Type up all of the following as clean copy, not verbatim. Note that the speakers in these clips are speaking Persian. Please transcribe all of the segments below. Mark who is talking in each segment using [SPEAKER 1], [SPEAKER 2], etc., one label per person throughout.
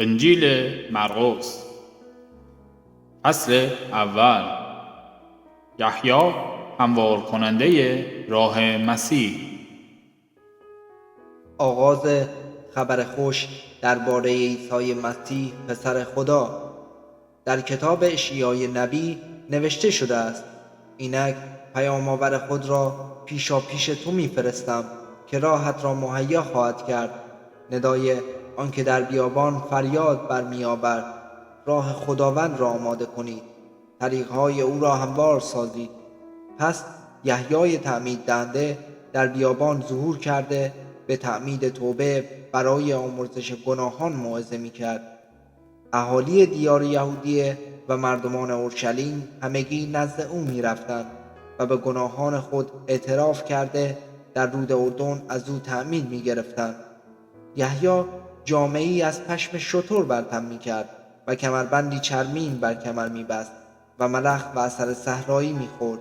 [SPEAKER 1] انجیل مرقس فصل اول. یحیی هموار کننده راه مسیح.
[SPEAKER 2] آغاز خبر خوش درباره عیسی مسیح پسر خدا. در کتاب اشعیای نبی نوشته شده است: اینک پیام آور خود را پیشاپیش تو میفرستم که راهت را مهیا خواهد کرد. ندای آنکه در بیابان فریاد برمی‌آورد، راه خداوند را آماده کنید، طریق‌های او را هموار سازید. پس یحیای تعمید دهنده در بیابان ظهور کرده به تعمید توبه برای آمرزش گناهان موعظه می‌کرد. اهالی دیار یهودیه و مردمان اورشلیم همگی نزد او می‌رفتند و به گناهان خود اعتراف کرده در رود اردن از او تعمید می‌گرفتند. یحیی جامه‌ای از پشم شتر بر تن می‌کرد و کمربندی چرمین بر کمر می‌بست و ملخ و عسل صحرایی می‌خورد.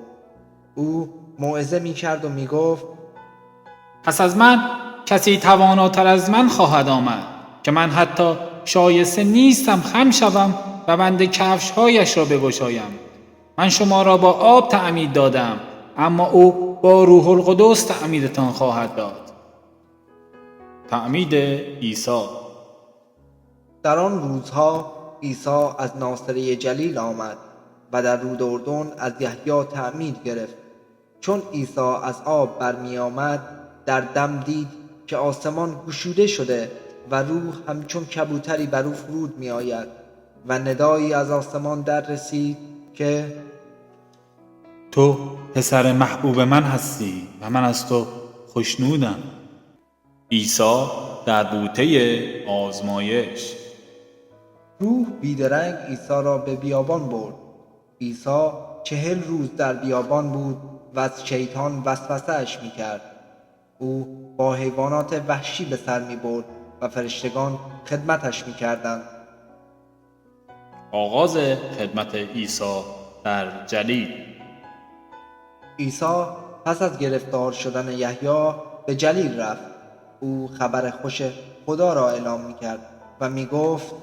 [SPEAKER 2] او موعظه می‌کرد و می‌گفت:
[SPEAKER 1] پس از من کسی تواناتر از من خواهد آمد که من حتی شایسته نیستم خم شوم و بند کفش‌هایش را بگشایم. من شما را با آب تعمید دادم، اما او با روح القدس تعمیدتان خواهد داد. تعمید عیسی.
[SPEAKER 2] در آن روزها عیسی از ناصره جلیل آمد و در رود اردن از یحیی تعمید گرفت. چون عیسی از آب برمی آمد، در دم دید که آسمان گشوده شده و روح همچون کبوتری بر او فرود می آید و ندایی از آسمان در رسید که
[SPEAKER 1] تو پسر محبوب من هستی و من از تو خوشنودم. عیسی در بوته آزمایش.
[SPEAKER 2] روح بیدرنگ عیسی را به بیابان برد. عیسی 40 روز در بیابان بود و از شیطان وسوسه‌اش می‌کرد. او با حیوانات وحشی به سر می‌برد و فرشتگان خدمتش می‌کردند.
[SPEAKER 1] آغاز خدمت عیسی در جلیل.
[SPEAKER 2] عیسی پس از گرفتار شدن یحیی به جلیل رفت. او خبر خوش خدا را اعلام می‌کرد و می‌گفت: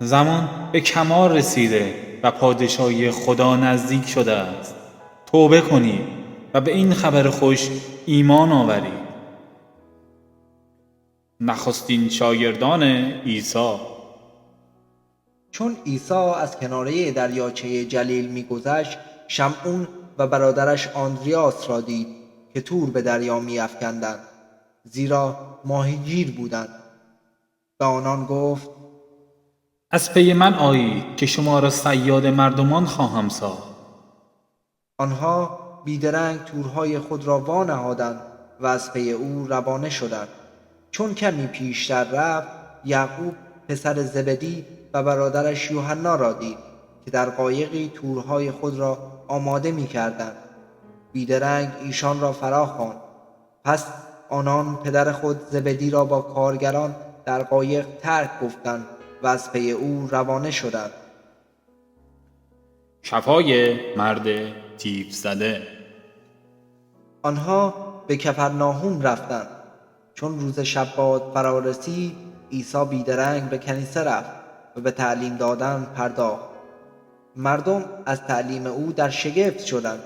[SPEAKER 1] زمان به کمال رسیده و پادشاهی خدا نزدیک شده است. توبه کنید و به این خبر خوش ایمان آورید. نخستین شاگردان عیسی.
[SPEAKER 2] چون عیسی از کناره دریاچه جلیل می‌گذشت، شمعون و برادرش آندریاس را دید که تور به دریا می‌افکندند، زیرا ماهیگیر بودند. به آنان گفت:
[SPEAKER 1] از پی من آیید که شما را صیاد مردمان خواهم ساخت.
[SPEAKER 2] آنها بیدرنگ تورهای خود را وانهادند و از پی او روانه شدند. چون کمی پیشتر رفت، یعقوب پسر زبدی و برادرش یوحنا را دید که در قایقی تورهای خود را آماده می‌کردند. بیدرنگ ایشان را فراخواند. پس آنان پدر خود زبدی را با کارگران در قایق ترک گفتند و از پی او روانه شدند.
[SPEAKER 1] شفای مرد تیف زده.
[SPEAKER 2] آنها به کفرناهوم رفتند. چون روز شبات فرا رسید، عیسی بیدرنگ به کنیسه رفت و به تعلیم دادن پرداخت. مردم از تعلیم او در شگفت شدند،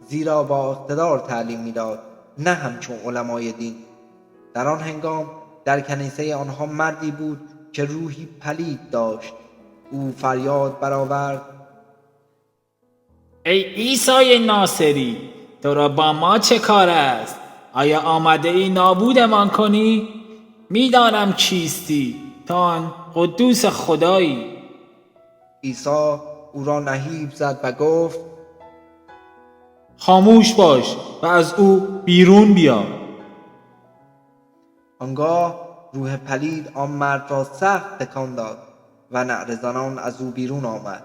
[SPEAKER 2] زیرا با اقتدار تعلیم می‌داد، نه همچون علمای دین. در آن هنگام در کنیسه آنها مردی بود که روحی پلید داشت. او فریاد برآورد:
[SPEAKER 1] ای عیسی ناصری، تو را با ما چه کار است؟ آیا آمده ای نابودمان کنی؟ میدانم کیستی، تو آن قدوس خدایی.
[SPEAKER 2] عیسی او را نهیب زد و گفت:
[SPEAKER 1] خاموش باش و از او بیرون بیا.
[SPEAKER 2] آنگاه روح پلید آن مرد را سخت تکان داد و نعره‌زنان از او بیرون آمد.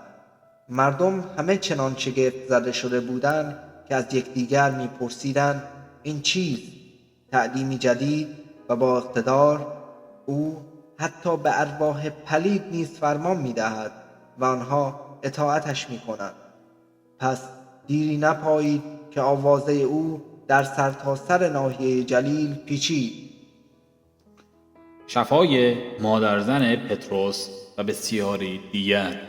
[SPEAKER 2] مردم همه چنان شگفت زده شده بودند که از یکدیگر می‌پرسیدند: این چیست؟ تعلیمی جدید و با اقتدار. او حتی به ارواح پلید نیز فرمان می‌دهد و آنها اطاعتش می‌کنند. پس دیری نپایید که آوازه او در سرتاسر ناحیه جلیل پیچید:
[SPEAKER 1] شفای مادرزن پتروس و بسیاری دیگر.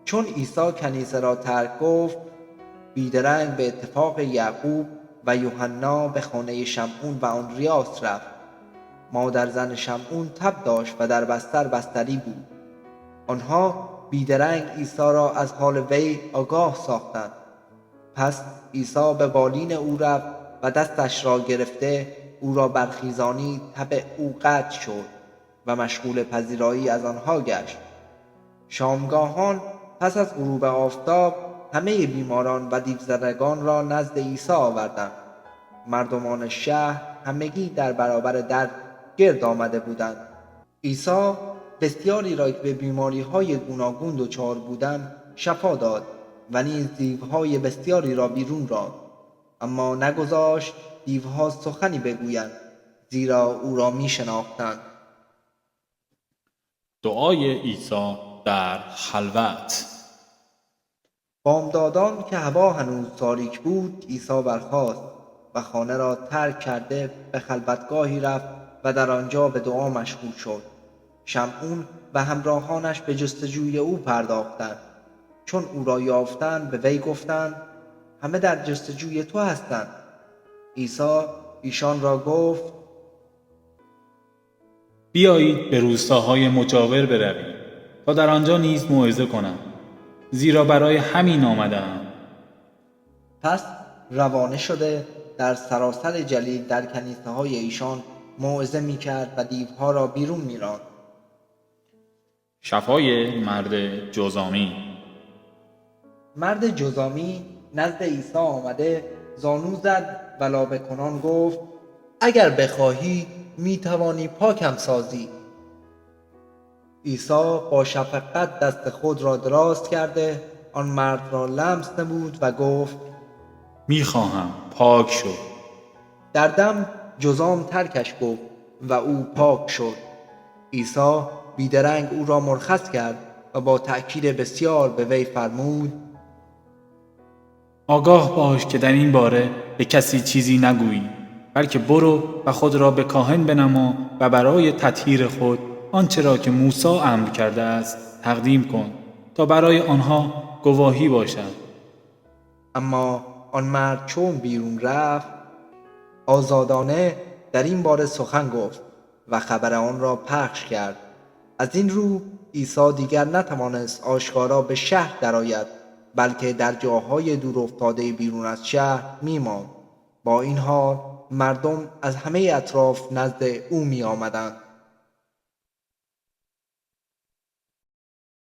[SPEAKER 2] چون عیسی کنیسه را ترک گفت، بیدرنگ به اتفاق یعقوب و یوحنا به خانه شمعون و آندریاس رفت. مادرزن شمعون تب داشت و در بستر بستری بود. آنها بیدرنگ عیسی را از حال وی آگاه ساختند. پس عیسی به بالین او رفت و دستش را گرفته او را برخیزانی تب او قطع شد و مشغول پذیرایی از آنها گشت. شامگاهان پس از غروب آفتاب همه بیماران و دیوزدگان را نزد عیسی آوردند. مردمان شهر همگی در برابر در گرد آمده بودند. عیسی بسیاری را که به بیماری‌های گوناگون دچار بودند شفا داد و نیز دیوهای بسیاری را بیرون راند، اما نگذاشت دیوها سخنی بگویند، زیرا او را می شناختند.
[SPEAKER 1] دعای عیسی در خلوت.
[SPEAKER 2] بامدادان که هوا هنوز تاریک بود، عیسی برخاست و خانه را ترک کرده به خلوتگاهی رفت و در آنجا به دعا مشغول شد. شمعون و همراهانش به جستجوی او پرداختند. چون او را یافتند به وی گفتند: همه در جستجوی تو هستند. عیسی ایشان را گفت:
[SPEAKER 1] بیایید به روستاهای مجاور برویم تا در آنجا نیز موعظه کنم، زیرا برای همین آمده‌ام.
[SPEAKER 2] پس روانه شده در سراسر جلیل در کنیسه های ایشان موعظه می کرد و دیوها را بیرون می راند.
[SPEAKER 1] شفای مرد جذامی.
[SPEAKER 2] مرد جذامی نزد عیسی آمده زانو زد و لابه کنان گفت: اگر بخواهی می توانی پاکم سازی. عیسی با شفقت دست خود را دراز کرده آن مرد را لمس نمود و گفت:
[SPEAKER 1] میخواهم، پاک شو.
[SPEAKER 2] در دم جذام ترکش گفت و او پاک شد. عیسی بیدرنگ او را مرخص کرد و با تأکید بسیار به وی فرمود:
[SPEAKER 1] آگاه باش که در این باره به کسی چیزی نگویی، بلکه برو و خود را به کاهن بنما و برای تطهیر خود آنچه را که موسی امر کرده است تقدیم کن تا برای آنها گواهی باشد.
[SPEAKER 2] اما آن مرد چون بیرون رفت، آزادانه در این باره سخن گفت و خبر آن را پخش کرد. از این رو عیسی دیگر نتوانست آشکارا به شهر درآید، بلکه در جاهای دور افتاده بیرون از شهر می‌ماند. با این حال مردم از همه اطراف نزد او می آمدند.